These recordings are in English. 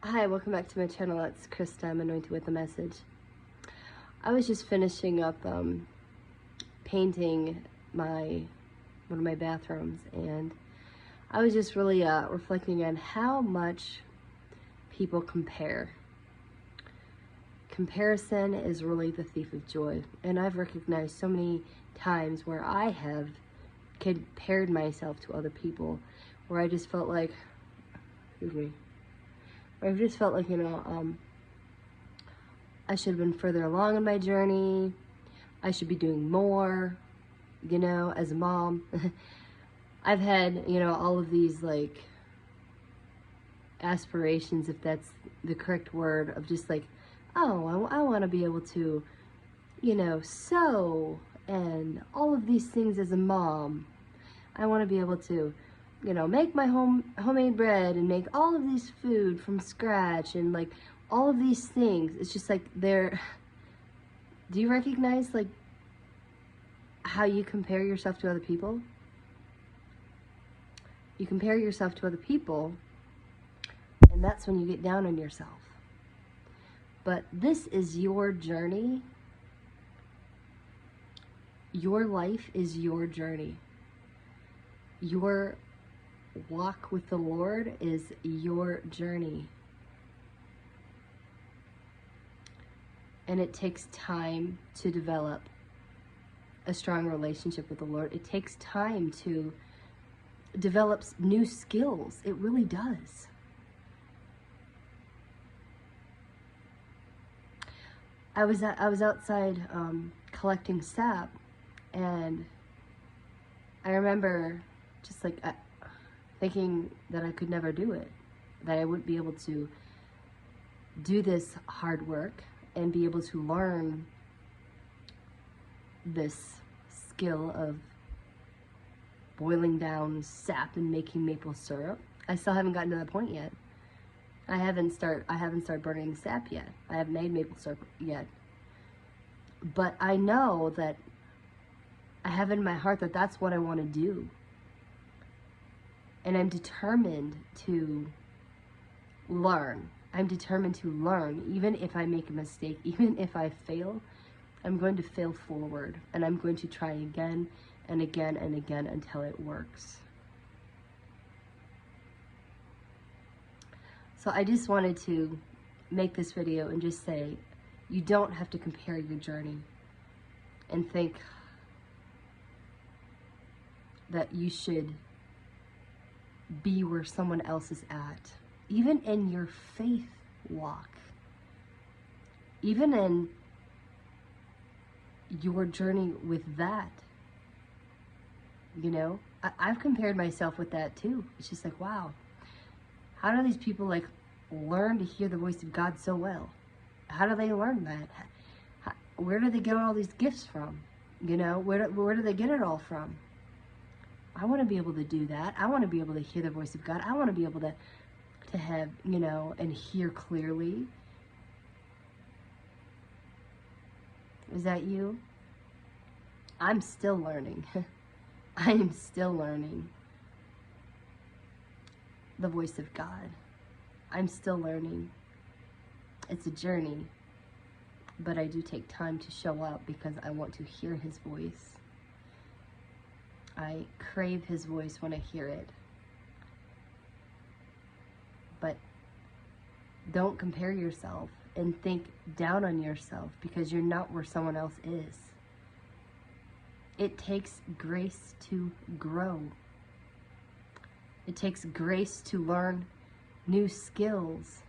Hi, welcome back to my channel. It's Krista. I'm anointed with a message. I was just finishing up painting one of my bathrooms, and I was just really reflecting on how much people compare. Comparison is really the thief of joy, and I've recognized so many times where I have compared myself to other people, where I just felt like, I've just felt like, I should have been further along in my journey. I should be doing more, as a mom. I've had, all of these, like, aspirations, if that's the correct word, of just like, oh, I want to be able to, sew and all of these things as a mom. I want to be able to, make my homemade bread and make all of these food from scratch and like all of these things. It's just like do you recognize like how you compare yourself to other people? You compare yourself to other people, and that's when you get down on yourself. But this is your journey. Your life is your journey. Your walk with the Lord is your journey. And it takes time to develop a strong relationship with the Lord. It takes time to develop new skills. It really does. I was outside collecting sap, and I remember just like thinking that I could never do it, that I wouldn't be able to do this hard work and be able to learn this skill of boiling down sap and making maple syrup. I still haven't gotten to that point yet. I haven't started burning sap yet. I haven't made maple syrup yet. But I know that I have in my heart that that's what I want to do. And I'm determined to learn. I'm determined to learn. Even if I make a mistake, even if I fail, I'm going to fail forward. And I'm going to try again and again and again until it works. So I just wanted to make this video and just say, you don't have to compare your journey and think that you should be where someone else is at. Even in your faith walk, even in your journey with that, I've compared myself with that too. It's just like, wow, how do these people like learn to hear the voice of God so well? How do they learn that? Where do they get all these gifts from? Where do they get it all from? I want to be able to do that. I want to be able to hear the voice of God. I want to be able to have, and hear clearly. Is that you? I'm still learning. I am still learning the voice of God. I'm still learning. It's a journey, but I do take time to show up because I want to hear His voice. I crave His voice when I hear it. But don't compare yourself and think down on yourself because you're not where someone else is. It takes grace to grow. It takes grace to learn new skills,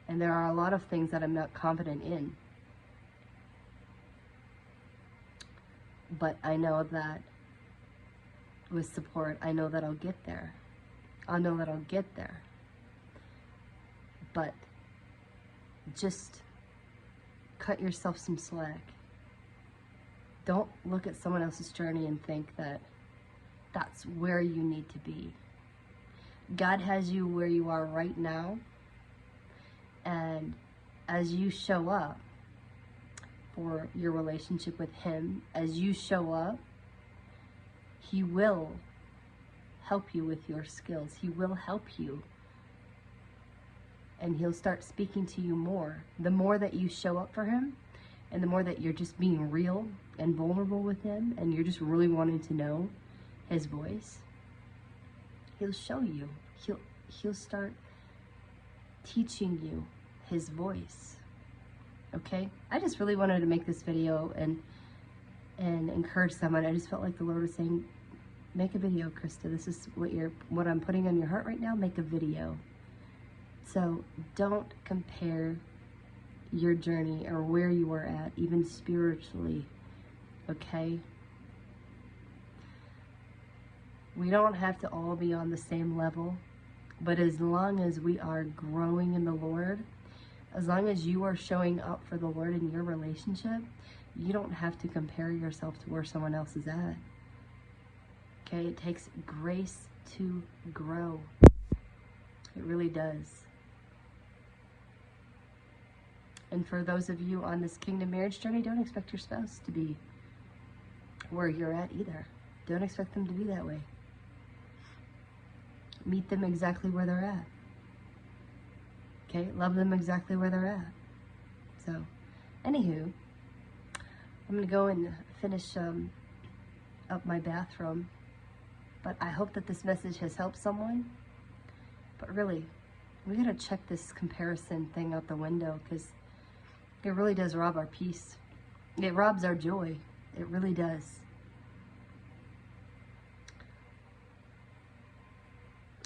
And there are a lot of things that I'm not confident in. But I know that with support, I know that I'll get there. I know that I'll get there. But just cut yourself some slack. Don't look at someone else's journey and think that that's where you need to be. God has you where you are right now. And as you show up for your relationship with Him, as you show up, He will help you with your skills. He will help you. And he'll start speaking to you more. The more that you show up for him, and the more that you're just being real and vulnerable with him, and you're just really wanting to know his voice, he'll show you. He'll start teaching you his voice. Okay? I just really wanted to make this video and encourage someone. I just felt like the Lord was saying, make a video, Krista. This is what I'm putting on your heart right now. Make a video. So don't compare your journey or where you are at, even spiritually, okay? We don't have to all be on the same level, but as long as we are growing in the Lord, as long as you are showing up for the Lord in your relationship, you don't have to compare yourself to where someone else is at. Okay, it takes grace to grow. It really does. And for those of you on this kingdom marriage journey, don't expect your spouse to be where you're at either. Don't expect them to be that way. Meet them exactly where they're at. Okay? Love them exactly where they're at. So, anywho, I'm going to go and finish up my bathroom. But I hope that this message has helped someone. But really, we got to check this comparison thing out the window, because it really does rob our peace. It robs our joy. It really does.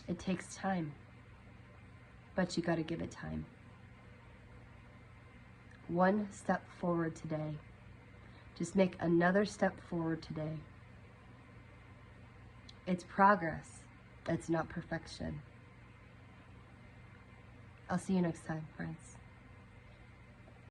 It takes time, but you got to give it time. One step forward today. Just make another step forward today. It's progress. It's not perfection. I'll see you next time, friends.